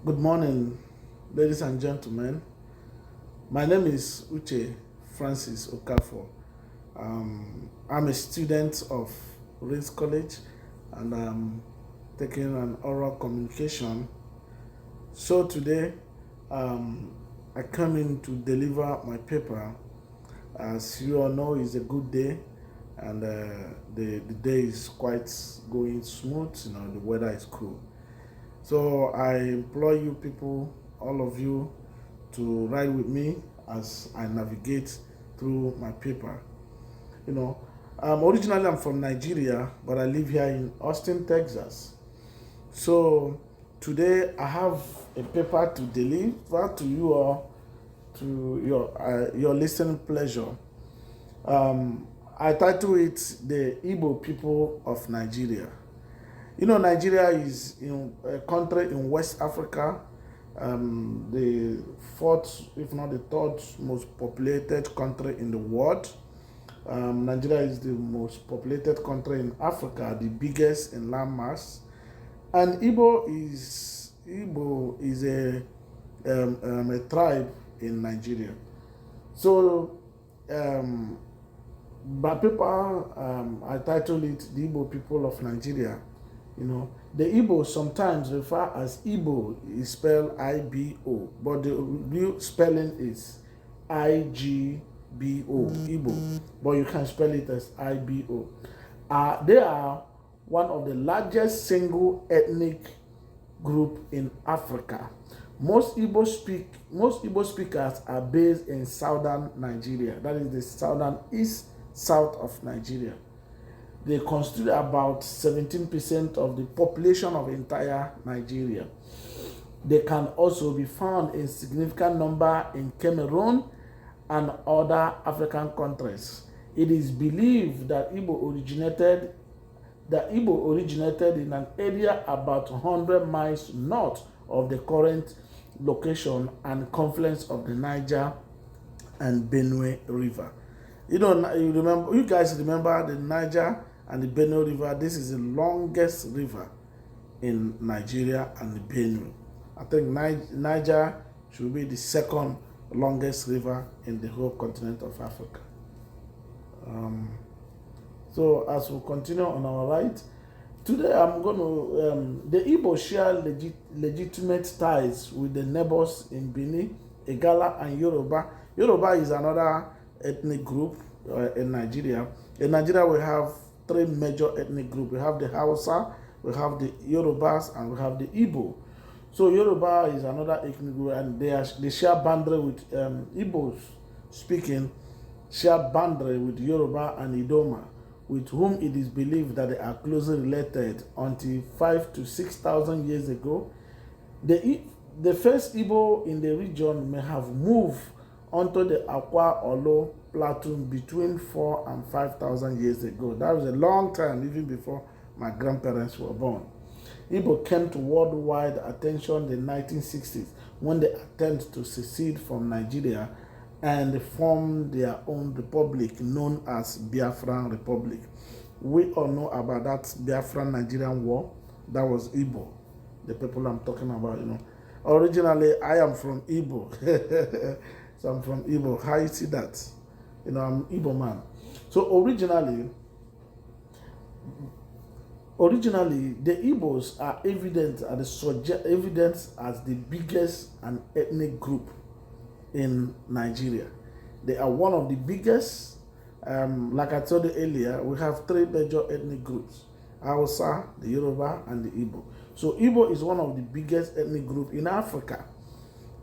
Good morning, ladies and gentlemen. My name is Uche Francis Okafor. I'm a student of Race College and I'm taking an oral communication. So today, I come in to deliver my paper. As you all know, it's a good day and the day is quite going smooth. The weather is cool. So I implore you people, all of you, to ride with me as I navigate through my paper. Originally I'm from Nigeria, but I live here in Austin, Texas. So today I have a paper to deliver to you all, to your listening pleasure. I title it "The Igbo People of Nigeria." Nigeria is a country in West Africa, the fourth, if not the third most populated country in the world. Nigeria is the most populated country in Africa, the biggest in landmass. And Igbo is a tribe in Nigeria. So my paper, I titled it "The Igbo People of Nigeria." The Igbo sometimes refer as Igbo is spelled I-B-O, but the real spelling is I-G-B-O, Igbo, but you can spell it as I-B-O. They are one of the largest single ethnic group in Africa. Most Igbo speakers are based in southern Nigeria, that is the southern east south of Nigeria. They constitute about 17% of the population of entire Nigeria. They can also be found in significant number in Cameroon and other African countries. It is believed that Igbo originated in an area about 100 miles north of the current location and confluence of the Niger and Benue River. You guys remember the Niger and the Benue River. This is the longest river in Nigeria and the Benue. I think Niger should be the second longest river in the whole continent of Africa. So as we continue on our right, today I'm going to, the Igbo share legitimate ties with the neighbors in Benin, Igala and Yoruba. Yoruba is another ethnic group in Nigeria. In Nigeria we have three major ethnic groups. We have the Hausa, we have the Yorubas, and we have the Igbo. So Yoruba is another ethnic group, and they share boundary with Igbos speaking, share boundary with Yoruba and Idoma, with whom it is believed that they are closely related until 5,000 to 6,000 years ago. The first Igbo in the region may have moved onto the Akwa Olo Plateau between 4,000 and 5,000 years ago. That was a long time, even before my grandparents were born. Igbo came to worldwide attention in the 1960s when they attempted to secede from Nigeria and formed their own republic known as Biafran Republic. We all know about that Biafran Nigerian war. That was Igbo, the people I'm talking about. Originally, I am from Igbo. So I'm from Igbo. How you see that? I'm Igbo man. So originally, the Igbos are evident as the biggest and ethnic group in Nigeria. They are one of the biggest. Like I told you earlier, we have three major ethnic groups: Hausa, the Yoruba, and the Igbo. So Igbo is one of the biggest ethnic group in Africa.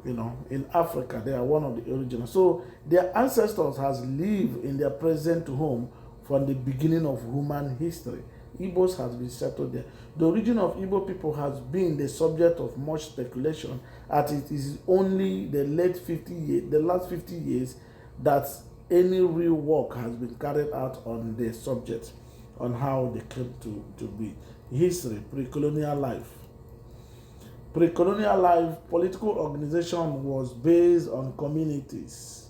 In Africa, they are one of the original. So their ancestors has lived in their present home from the beginning of human history. Igbos has been settled there. The origin of Igbo people has been the subject of much speculation, as it is only the last 50 years that any real work has been carried out on the subject, on how they came to be. History, pre-colonial life. Pre-colonial life, political organization was based on communities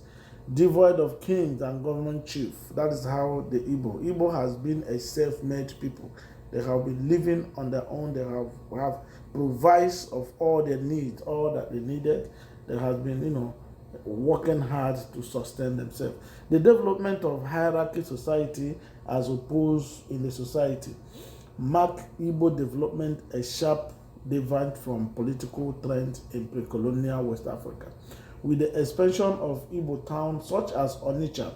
devoid of kings and government chief. That is how the Igbo has been a self-made people. They have been living on their own. They have provides of all their needs, all that they needed. They have been, working hard to sustain themselves. The development of hierarchy society as opposed in the society mark Igbo development a sharp deviant from political trends in pre-colonial West Africa. With the expansion of Igbo towns such as Onitsha,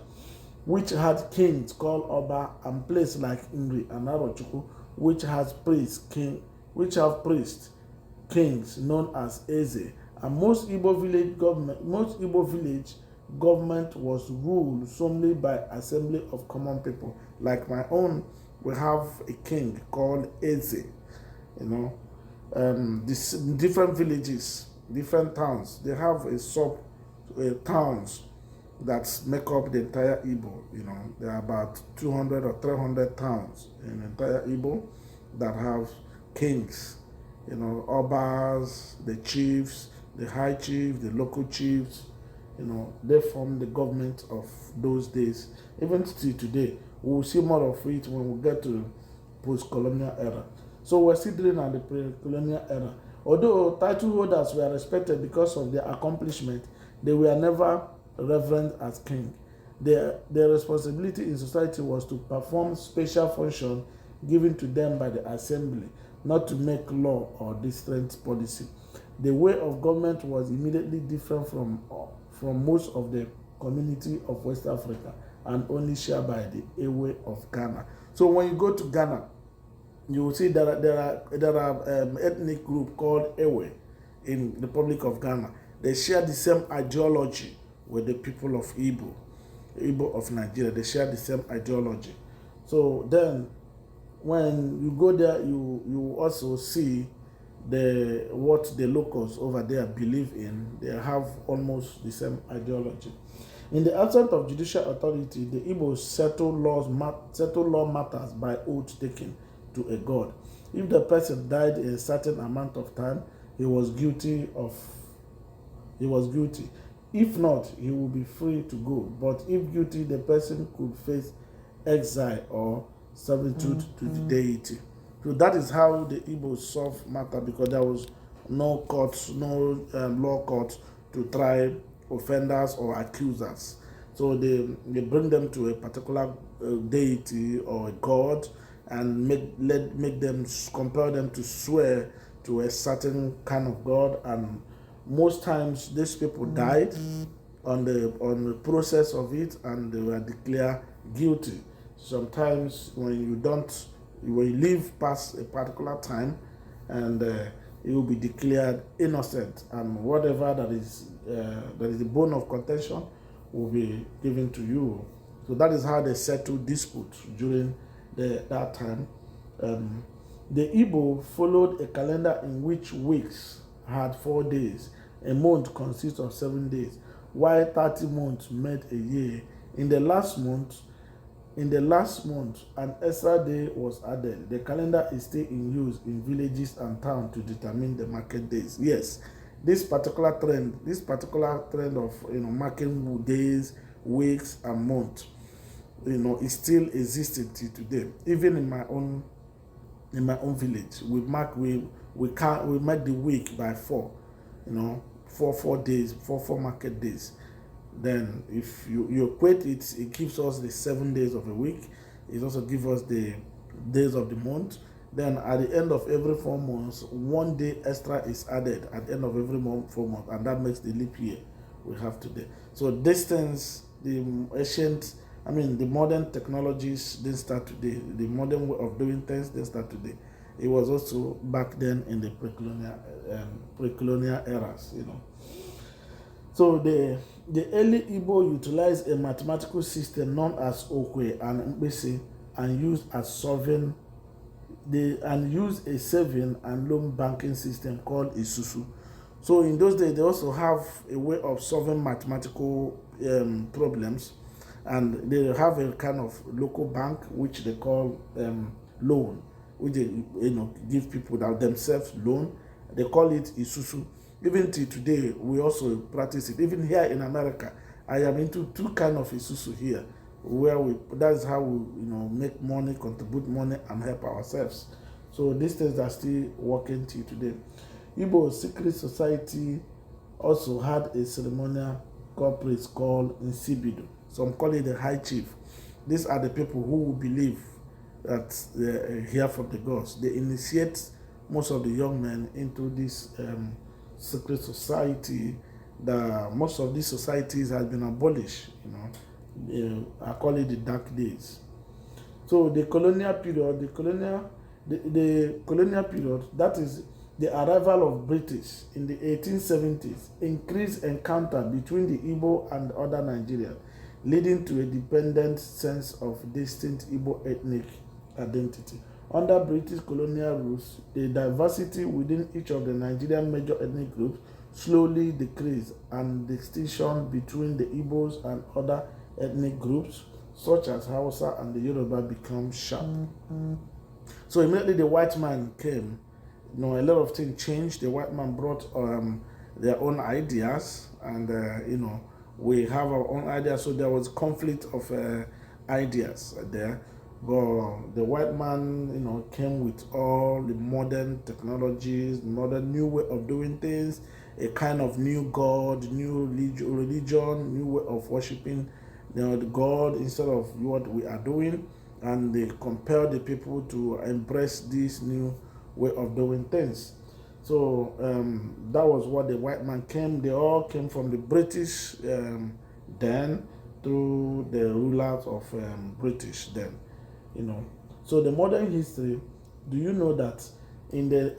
which had kings called Oba, and places like Nri and Arochukwu, which have priests, kings known as Eze, and most Igbo village government was ruled solely by assembly of common people. Like my own, we have a king called Eze. This different villages, different towns, they have towns that make up the entire Igbo. There are about 200 or 300 towns in the entire Igbo that have kings, Obas, the chiefs, the high chief, the local chiefs. They form the government of those days. Even still today, we will see more of it when we get to post-colonial era. So we're still dealing at the pre-colonial era. Although title holders were respected because of their accomplishment, they were never reverenced as king. Their responsibility in society was to perform special function given to them by the assembly, not to make law or district policy. The way of government was immediately different from most of the community of West Africa and only shared by the Ewe of Ghana. So when you go to Ghana, you will see there are ethnic group called Ewe in the Republic of Ghana. They share the same ideology with the people of Igbo of Nigeria. They share the same ideology. So then, when you go there, you also see what the locals over there believe in. They have almost the same ideology. In the absence of judicial authority, the Igbos settle law matters by oath taken to a god. If the person died in a certain amount of time, he was guilty. If not, he will be free to go. But if guilty, the person could face exile or servitude to the deity. So that is how the Igbos solve matter, because there was no courts, no law courts to try offenders or accusers. So they bring them to a particular deity or a god and compel them to swear to a certain kind of god. And most times these people died on the process of it, and they were declared guilty. Sometimes when you live past a particular time, and you will be declared innocent, and whatever that is the bone of contention will be given to you. So that is how they settle disputes during that time. The Igbo followed a calendar in which weeks had 4 days. A month consists of 7 days, while 30 months made a year. In the last month, an extra day was added. The calendar is still in use in villages and towns to determine the market days. Yes, this particular trend of marking days, weeks, and months, is still existing till today. Even in my own village, we mark the week by 4, 4 days, 4 market days. Then if you equate it, it gives us the 7 days of a week. It also gives us the days of the month. Then at the end of every 4 months, 1 day extra is added at the end of every 4 months, and that makes the leap year we have today. So distance, the modern technologies didn't start today. The modern way of doing things didn't start today. It was also back then in the pre-colonial eras, So the early Igbo utilized a mathematical system known as Okwe and Mbese and used a saving and loan banking system called Isusu. So in those days, they also have a way of solving mathematical problems, and they have a kind of local bank which they call loan, which they give people that themselves loan. They call it Isusu. Even till today, we also practice it. Even here in America, I am into 2 kinds of Isusu here. that's how we, make money, contribute money, and help ourselves. So these things are still working till today. Igbo secret society also had a ceremonial corporate called Nsibido. Some call it the high chief. These are the people who believe that they hear from the gods. They initiate most of the young men into this secret society. Most of these societies have been abolished. I call it the dark days. So the colonial period, the colonial period, that is the arrival of British in the 1870s, increased encounter between the Igbo and other Nigerians, leading to a dependent sense of distinct Igbo ethnic identity. Under British colonial rules, the diversity within each of the Nigerian major ethnic groups slowly decreased, and distinction between the Igbos and other ethnic groups, such as Hausa and the Yoruba, become sharp. So immediately the white man came, a lot of things changed. The white man brought their own ideas, and we have our own ideas. So there was conflict of ideas there. But the white man, came with all the modern technologies, modern new way of doing things, a kind of new God, new religion, new way of worshiping, the God instead of what we are doing, and they compel the people to embrace this new way of doing things. So that was what the white man came. They all came from the British then, through the rulers of British then. So the modern history, do you know that in the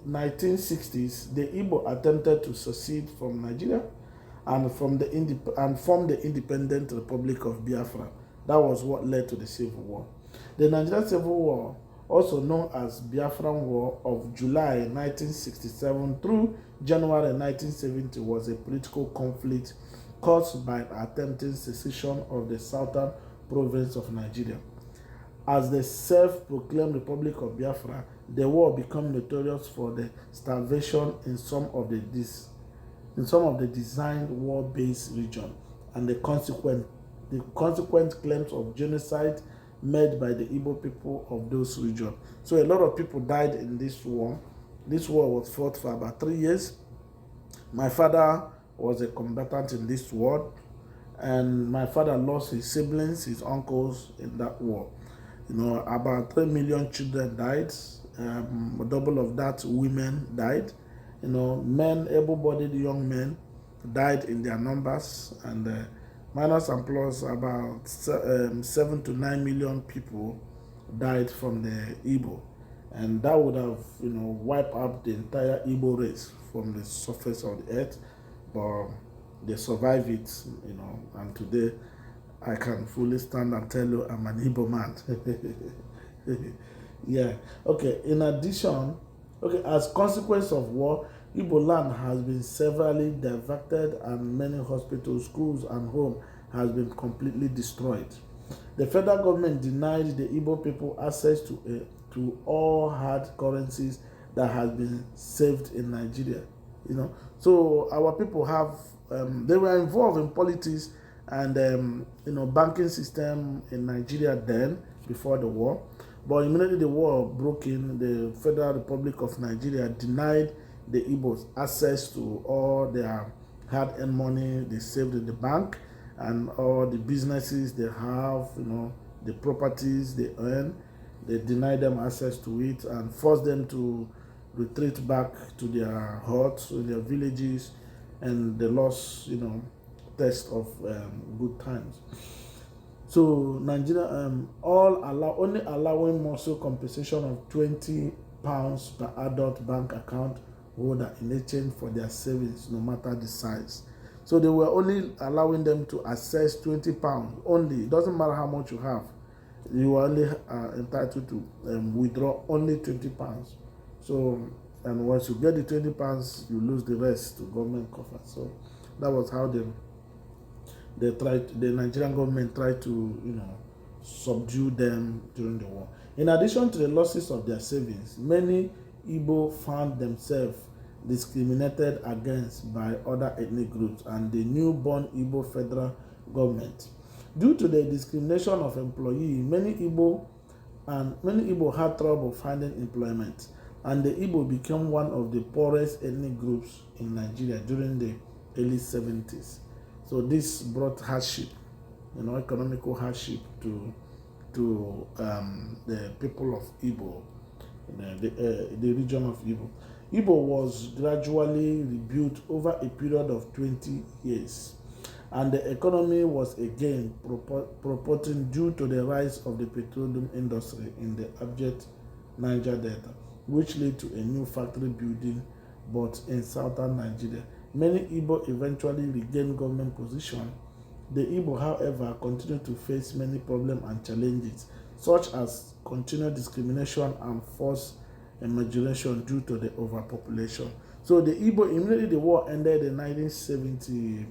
1960s, the Igbo attempted to secede from Nigeria and form the independent Republic of Biafra? That was what led to the Civil War. The Nigerian Civil War, also known as Biafran War of July 1967 through January 1970, was a political conflict caused by attempted secession of the southern province of Nigeria. As the self-proclaimed Republic of Biafra, the war became notorious for the starvation in some of the designed war-based regions, and the consequent claims of genocide made by the Igbo people of those regions. So a lot of people died in this war. This war was fought for about 3 years. My father was a combatant in this war, and my father lost his siblings, his uncles in that war. About 3 million children died. Double of that, women died. Men, able-bodied young men died in their numbers, and minus and plus, about 7 to 9 million people died from the Igbo, and that would have wiped out the entire Igbo race from the surface of the earth. But they survived it, and today I can fully stand and tell you I'm an Igbo man. Yeah. Okay. In addition, as consequence of war, Igbo land has been severely diverted, and many hospitals, schools, and homes has been completely destroyed. The federal government denied the Igbo people access to all hard currencies that has been saved in Nigeria. So our people have they were involved in politics and banking system in Nigeria then, before the war. But immediately the war broke in, the Federal Republic of Nigeria denied the Igbos access to all their hard-earned money they saved in the bank, and all the businesses they have, the properties they earn. They denied them access to it and forced them to retreat back to their huts, to their villages, and they lost, taste of good times. So Nigeria only allowing muscle compensation of £20 per adult bank account holder in exchange for their savings, no matter the size. So they were only allowing them to access £20 only. It doesn't matter how much you have. You are only entitled to withdraw only £20. So, and once you get the £20, you lose the rest to government coffers. So that was how the Nigerian government tried to, subdue them during the war. In addition to the losses of their savings, many Igbo found themselves discriminated against by other ethnic groups, and the newborn Igbo federal government Due to the discrimination of employees, many Igbo had trouble finding employment, and the Igbo became one of the poorest ethnic groups in Nigeria during the early 70s. So this brought hardship, economical hardship to the people of Igbo, the region of Igbo. Igbo was gradually rebuilt over a period of 20 years, and the economy was again propelling due to the rise of the petroleum industry in the abject Niger Delta, which led to a new factory building, but in southern Nigeria. Many Igbo eventually regained government position. The Igbo, however, continued to face many problems and challenges, such as continued discrimination and forced immigration due to the overpopulation. So the Igbo, immediately the war ended in 1970s,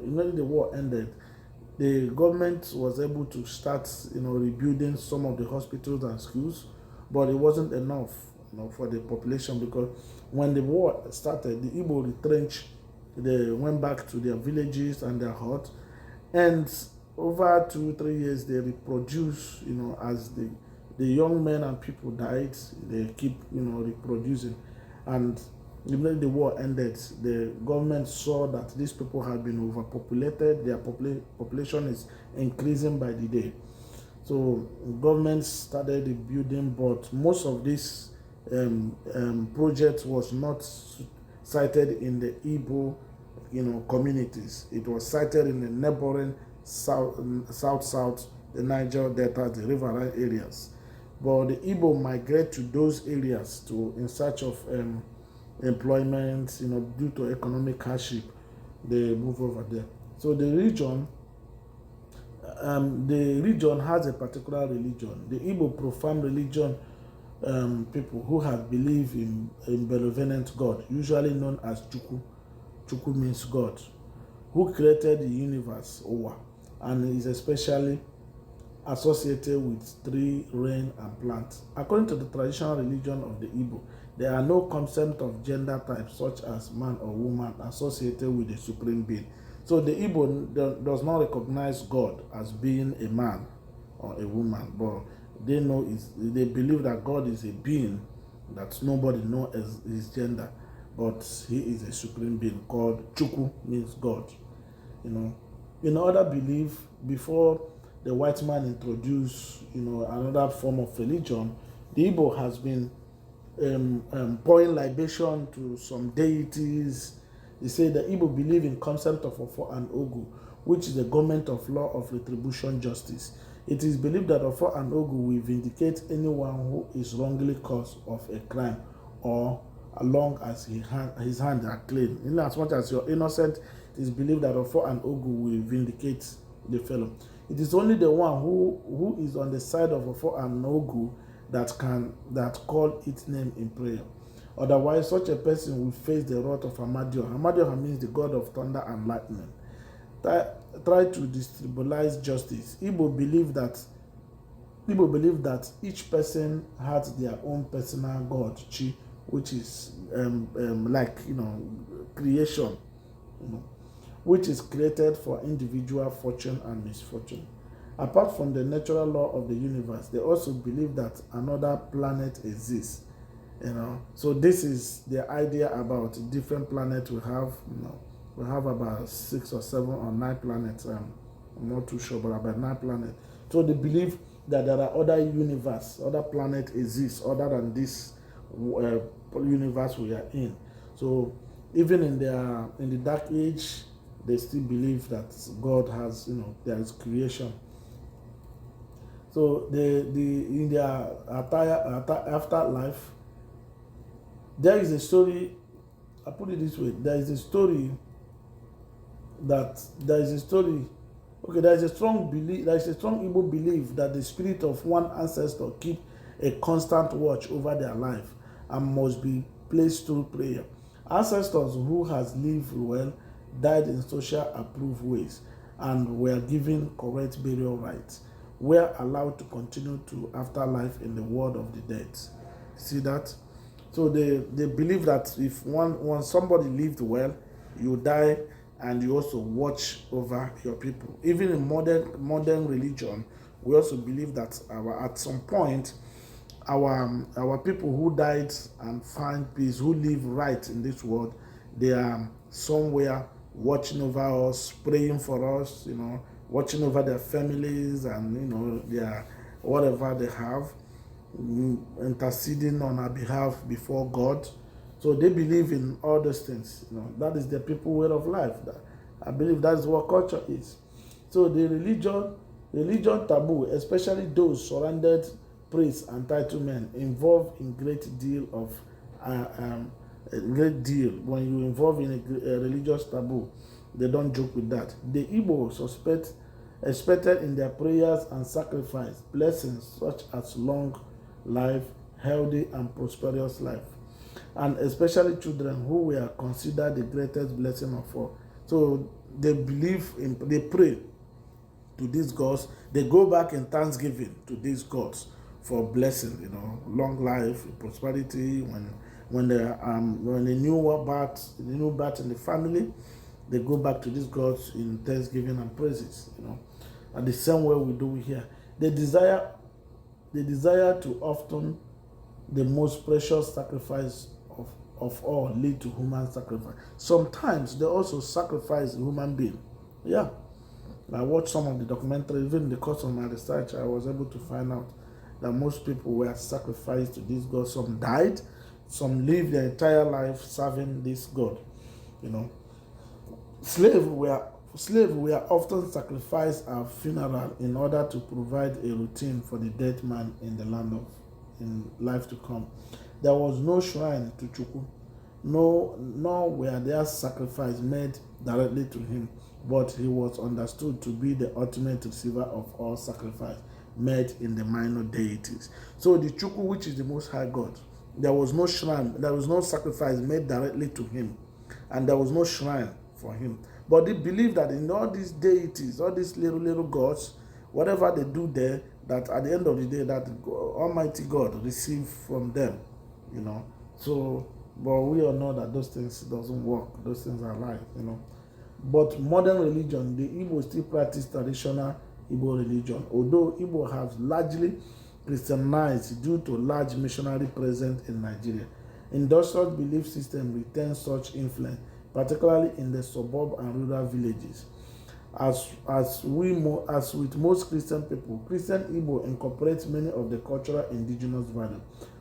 immediately the war ended, the government was able to start, rebuilding some of the hospitals and schools, but it wasn't enough, for the population, because when the war started, the Igbo retrenched. They went back to their villages and their huts, and over 2-3 years they reproduced, as the young men and people died, they keep, reproducing. And immediately the war ended, the government saw that these people had been overpopulated, their population is increasing by the day. So government started the building, but most of this project was not cited in the Igbo, communities. It was cited in the neighboring south, the Niger Delta, the riverine areas. But the Igbo migrate to those areas in search of employment, due to economic hardship. They move over there. So the region has a particular religion. The Igbo profane religion people who have believed in benevolent God, usually known as Chukwu. Chukwu means God, who created the universe, Owa, and is especially associated with tree, rain, and plants. According to the traditional religion of the Igbo, there are no concept of gender types such as man or woman associated with the supreme being. So the Igbo does not recognize God as being a man or a woman, but they believe that God is a being that nobody knows his gender, but he is a supreme being called Chukwu, means God. In other belief, before the white man introduced, another form of religion, the Igbo has been pouring libation to some deities. They say the Igbo believe in concept of Ofo and Ogu, which is the government of law of retribution justice. It is believed that Ofo and Ogu will vindicate anyone who is wrongly caused of a crime, or as long as his hands are clean. In as much as you're innocent, it is believed that Ofo and Ogu will vindicate the fellow. It is only the one who is on the side of Ofo and Ogu that call its name in prayer. Otherwise, such a person will face the wrath of Amadioha. Amadioha means the god of thunder and lightning. Try to destabilize justice. Igbo believe that each person has their own personal god, Chi, which is creation, which is created for individual fortune and misfortune. Apart from the natural law of the universe, they also believe that another planet exists. So this is the idea about different planets we have. We have about 6 or 7 or 9 planets. I'm not too sure, but about 9 planets. So they believe that there are other universes, other planets exist other than this universe we are in. So even in the dark age, they still believe that God has, there is creation. So in their afterlife, there is a story. I put it this way: there is a strong belief. There is a strong Igbo belief that the spirit of one ancestor keep a constant watch over their life and must be placed through prayer. Ancestors who has lived well, died in social approved ways, and were given correct burial rites, were allowed to continue to afterlife in the world of the dead. See that? So they believe that if once somebody lived well, you die and you also watch over your people. Even in modern religion, we also believe that at some point our people who died and find peace, who live right in this world, they are somewhere watching over us, praying for us, watching over their families and their whatever they have, interceding on our behalf before God. So they believe in all those things. That is the people way of life. I believe that is what culture is. So the religion taboo, especially those surrounded praise and title men, involve in great deal when you involve in a religious taboo. They don't joke with that. The Igbo expected in their prayers and sacrifice blessings such as long life, healthy and prosperous life, and especially children who were considered the greatest blessing of all. So they pray to these gods. They go back in thanksgiving to these gods for blessing, long life, prosperity. When a new birth in the family, they go back to these gods in thanksgiving and praises. And the same way we do here. They desire to often the most precious sacrifice of all lead to human sacrifice. Sometimes they also sacrifice a human being. Yeah. I watched some of the documentary. Even in the course of my research, I was able to find out that most people were sacrificed to this God. Some died, some lived their entire life serving this God. Slaves were often sacrificed at funeral in order to provide a routine for the dead man in the land in life to come. There was no shrine to Chukwu, nor were there sacrifice made directly to him, but he was understood to be the ultimate receiver of all sacrifice made in the minor deities. So the Chukwu, which is the Most High God, there was no shrine, there was no sacrifice made directly to him, and there was no shrine for him. But they believe that in all these deities, all these little gods, whatever they do there, that at the end of the day, that Almighty God receive from them, So, but we all know that those things doesn't work. Those things are lies, But modern religion, the Igbo still practice traditional Igbo religion, although Igbo have largely Christianized due to large missionary presence in Nigeria. Industrial belief system retains such influence, particularly in the suburb and rural villages. As with most Christian people, Christian Igbo incorporates many of the cultural indigenous values,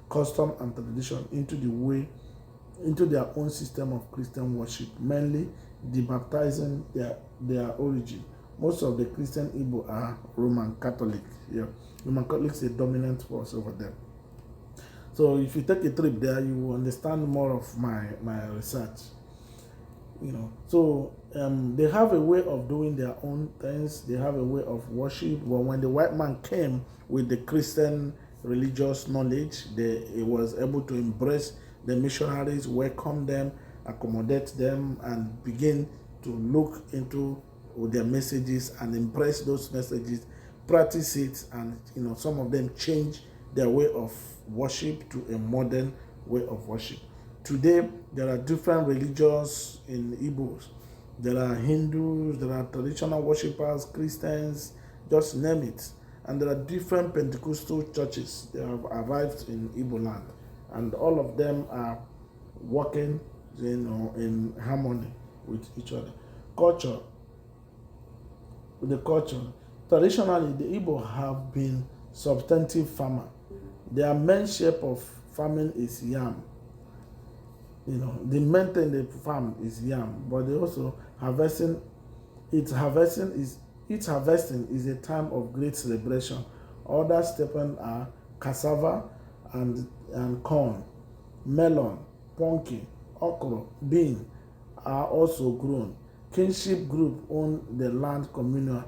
custom and tradition into their own system of Christian worship, mainly debaptizing their origin. Most of the Christian Igbo are Roman Catholic. Yeah. Roman Catholic is a dominant force over them. So if you take a trip there, you will understand more of my research. So they have a way of doing their own things. They have a way of worship. But when the white man came with the Christian religious knowledge, he was able to embrace the missionaries, welcome them, accommodate them, and begin to look into their messages and embrace those messages, practice it, and some of them change their way of worship to a modern way of worship. Today, there are different religions in Igbos. There are Hindus, there are traditional worshippers, Christians, just name it. And there are different Pentecostal churches that have arrived in Igbo land. And all of them are working in harmony with each other. Traditionally, the Igbo have been substantive farmer. Their main shape of farming is yam. The main thing they farm is yam, but they also harvesting. Each harvesting is a time of great celebration. Other staples are cassava and corn, melon, pumpkin, okra, bean are also grown. Kinship group own the land communal.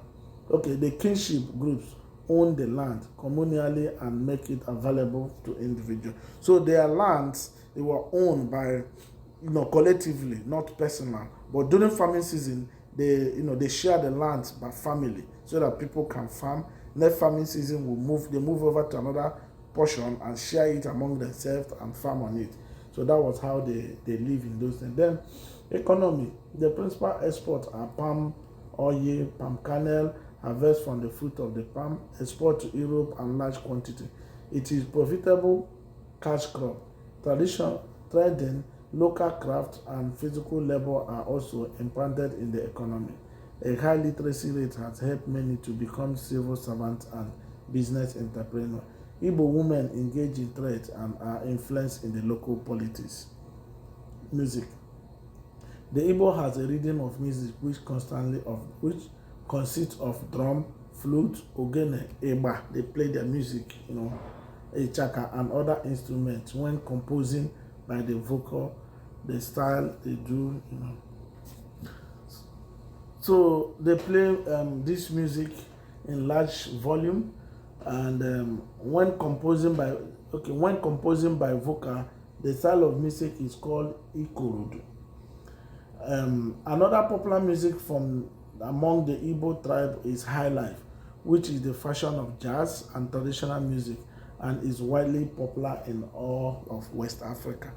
The kinship groups own the land communally and make it available to individuals. So their lands, they were owned by, collectively, not personal. But during farming season, they share the land by family so that people can farm. Next farming season, they move over to another portion and share it among themselves and farm on it. So that was how they live in those things. Then economy, the principal exports are palm oil, palm kernel, harvest from the fruit of the palm, export to Europe and large quantity. It is profitable cash crop. Trading, local craft and physical labor are also implanted in the economy. A high literacy rate has helped many to become civil servants and business entrepreneurs. Igbo women engage in trade and are influenced in the local politics. Music. The Igbo has a rhythm of music which consists of drum, flute, ogene, eba. They play their music, a chaka and other instruments when composing by the vocal, the style they do, So they play this music in large volume, and when composing by vocal, the style of music is called ikurudu. Another popular music from among the Igbo tribe is high life, which is the fashion of jazz and traditional music, and is widely popular in all of West Africa.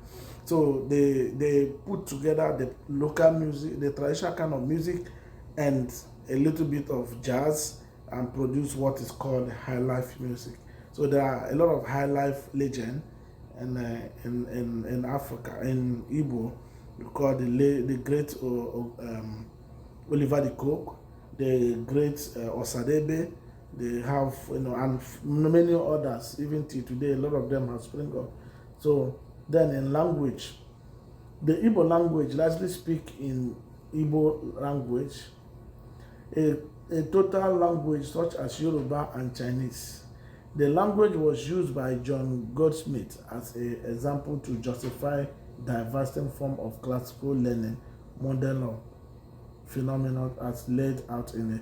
So they put together the local music, the traditional kind of music, and a little bit of jazz, and produce what is called high life music. So there are a lot of high life legends in Africa, in Igbo. We call the great Oliver de Coke, the great Osadebe. They have, and many others. Even till today, a lot of them have sprung up. So then, in language, the Igbo language largely speak in Igbo language, a total language such as Yoruba and Chinese. The language was used by John Goldsmith as an example to justify diversity form of classical learning model of phenomenon as laid out in a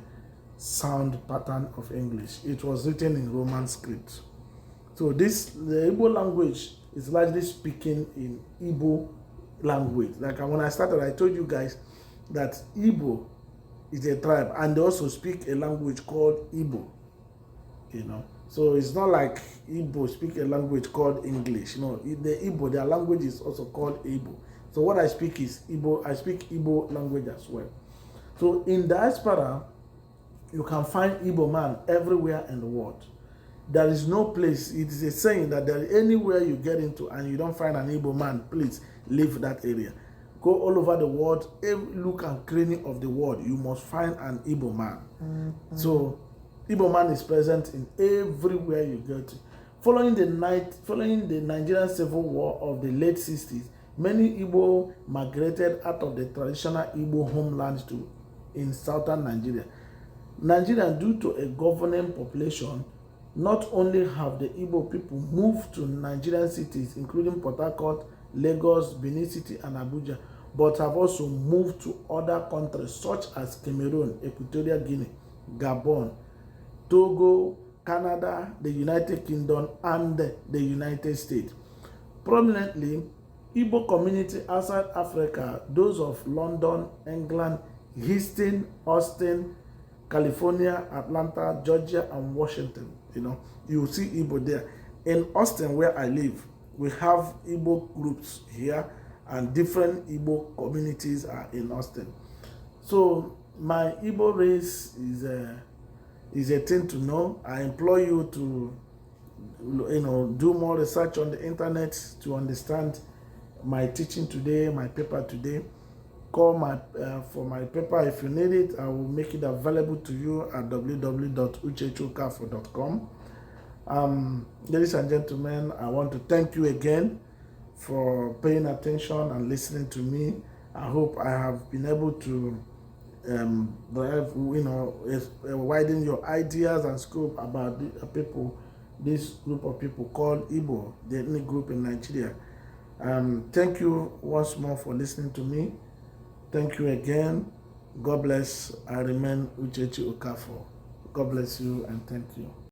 sound pattern of English. It was written in Roman script. So the Igbo language is largely speaking in Igbo language. Like when I started, I told you guys that Igbo is a tribe, and they also speak a language called Igbo. So it's not like Igbo speak a language called English. The Igbo, their language is also called Igbo. So what I speak is Igbo. I speak Igbo language as well. So in diaspora, you can find Igbo man everywhere in the world. There is no place. It is a saying that anywhere you get into and you don't find an Igbo man, please leave that area. Go all over the world, every look and cranny of the world, you must find an Igbo man. Mm-hmm. So Igbo man is present in everywhere you go to. Following the Nigerian Civil War of the late 60s, many Igbo migrated out of the traditional Igbo homeland in southern Nigeria. Nigeria, due to a governing population, not only have the Igbo people moved to Nigerian cities, including Port Harcourt, Lagos, Benin City, and Abuja, but have also moved to other countries such as Cameroon, Equatorial Guinea, Gabon, Togo, Canada, the United Kingdom, and the United States. Prominently, Igbo community outside Africa, those of London, England, Houston, Austin, California, Atlanta, Georgia, and Washington. You will see Igbo there. In Austin, where I live, we have Igbo groups here, and different Igbo communities are in Austin. So my Igbo race is a thing to know. I implore you to do more research on the internet to understand my teaching today, my paper today. Call for my paper if you need it. I will make it available to you at www.uchechukafo.com. Ladies and gentlemen, I want to thank you again for paying attention and listening to me. I hope I have been able to widen your ideas and scope about this group of people called Igbo, the ethnic group in Nigeria. Thank you once more for listening to me. Thank you again. God bless. I remain Uchechi Okafor. God bless you and thank you.